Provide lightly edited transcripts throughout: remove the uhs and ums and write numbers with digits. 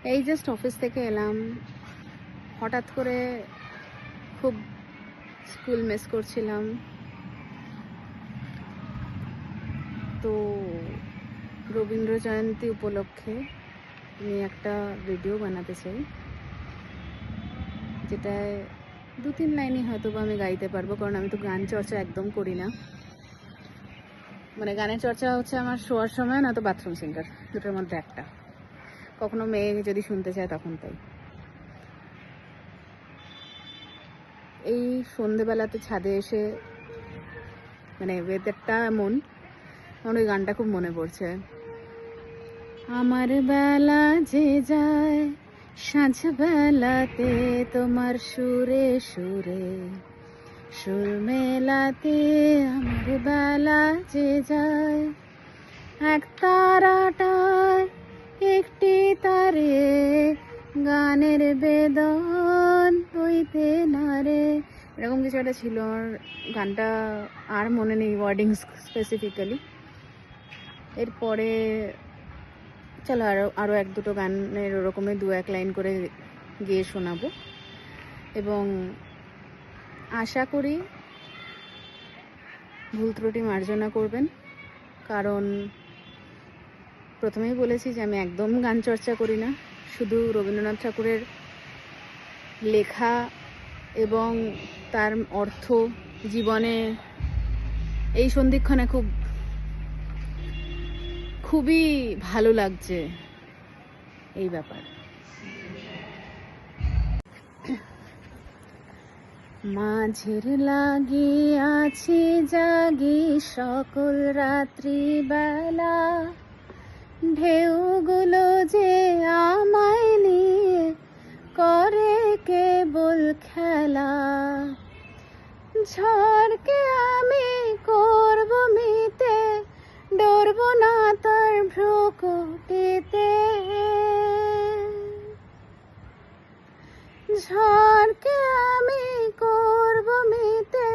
এই just office থেকে এলাম, হঠাৎ করে খুব স্কুল মিস করছিলাম। তো রবীন্দ্র জয়ন্তী উপলক্ষে আমি একটা ভিডিও বানাতে চাই, যেটায় 2-3 লাইনই হয়তো বা আমি গাইতে পারবো, কারণ আমি তো গান চর্চা একদম করি না। মানে গানের চর্চা হচ্ছে আমার শোয়ার সময়, না তো বাথরুম সিঙ্গার, দুটোর মধ্যে একটা। কখনো মেয়ে যদি শুনতে চায় তখন তাই। এই সন্ধেবেলাতে ছাদে এসে, মানে ওয়েদারটা এমন, আমার ওই গানটা খুব মনে পড়ছে। আমার বেলা যে যায় সাঁঝবেলাতে, তোমার সুরে সুরে সুর মেলাতে। আমার বেলা যে যায় এক তারাটার একটি তারে, গানের বেদন বইতে নারে। এরকম কিছু একটা ছিল। আর গানটা আর মনে নেই ওয়ার্ডিং স্পেসিফিক্যালি। এরপরে চলো আরও 1-2 গানের ওরকমই 2-1 লাইন করে গিয়ে শোনাবো, এবং আশা করি ভুল ত্রুটি মার্জনা করবেন। কারণ প্রথমেই বলেছি যে আমি একদম গান চর্চা করি না, শুধু রবীন্দ্রনাথ ঠাকুরের লেখা এবং তার অর্থ জীবনে এই সন্ধিক্ষণে খুবই ভালো লাগছে এই ব্যাপার। মাঝের লাগি আছি জাগি সকল রাত্রি বেলা, ঢেউগুলো যে আমায় নিয়ে করে কেবল খেলা। ঝড়কে আমি করব মিতে, ডরব না তার ভ্রুকুটিতে। ঝড়কে আমি করব মিতে,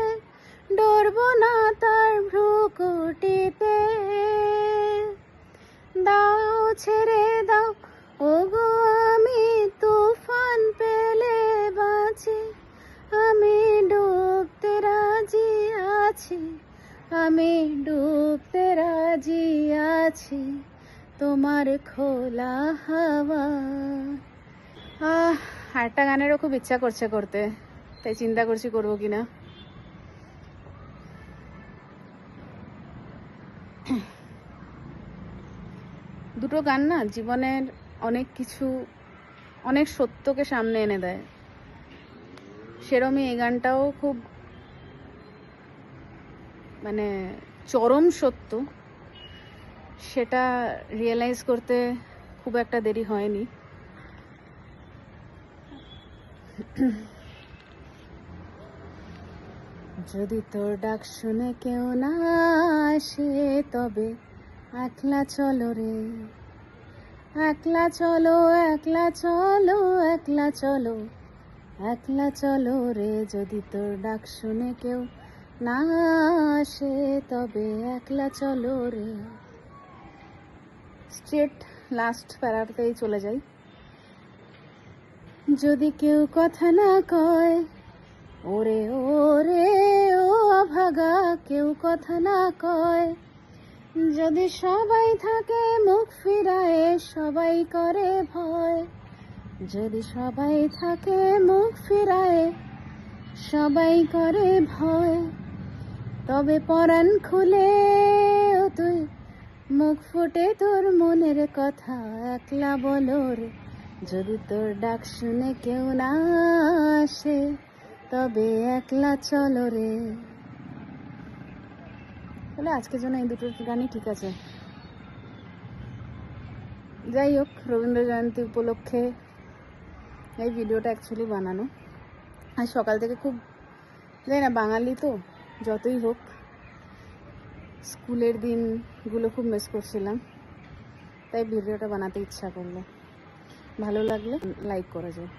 ডরব না তার ভ্রুকুটিতে। দাও ছেড়ে দাও ওগো আমি তুফান পেলে বাঁচি, আমি ডুবতে রাজি আছি, আমি ডুবতে রাজি আছি তোমার খোলা হাওয়া। আরেকটা গানেরও খুব ইচ্ছা করছে করতে, তাই চিন্তা করছি করবো কিনা। দুটো গান না জীবনের অনেক কিছু, অনেক সত্যকে সামনে এনে দেয়। সেরমই এই গানটাও খুব মানে চরম সত্য, সেটা রিয়েলাইজ করতে খুব একটা দেরি হয়নি। যদি তোর ডাক শুনে কেউ না আসে, তবে একলা চলো রে, একলা চলো, একলা চলো, একলা চলো, একলা চলো রে। যদি তোর ডাক শুনে কেউ না আসে, তবে একলা চলো রে। স্ট্রেট লাস্ট প্যারাতেই চলে যাই। যদি কেউ কথা না কয়, ওরে ওরে ও অভাগা, কেউ কথা না কয়। যদি সবাই থাকে মুখ ফিরায়, সবাই করে ভয়। যদি সবাই থাকে মুখ ফিরায়, সবাই করে ভয়। তবে পরাণ খুলে তুই মুখ ফুটে তোর মনের কথা একলা বলো রে। যদি তোর ডাক শুনে কেউ না আসে, তবে একলা চলো রে। তাহলে আজকের জন্য এই দুটো গানই ঠিক আছে। যাই হোক, রবীন্দ্র জয়ন্তী উপলক্ষে এই ভিডিওটা অ্যাকচুয়ালি বানানো। আর সকাল থেকে খুব, জানি না, বাঙালি তো যতই হোক স্কুলের দিনগুলো খুব মিস করছিলাম, তাই ভিডিওটা বানাতে ইচ্ছা করলো। ভালো লাগলে লাইক করা যায়।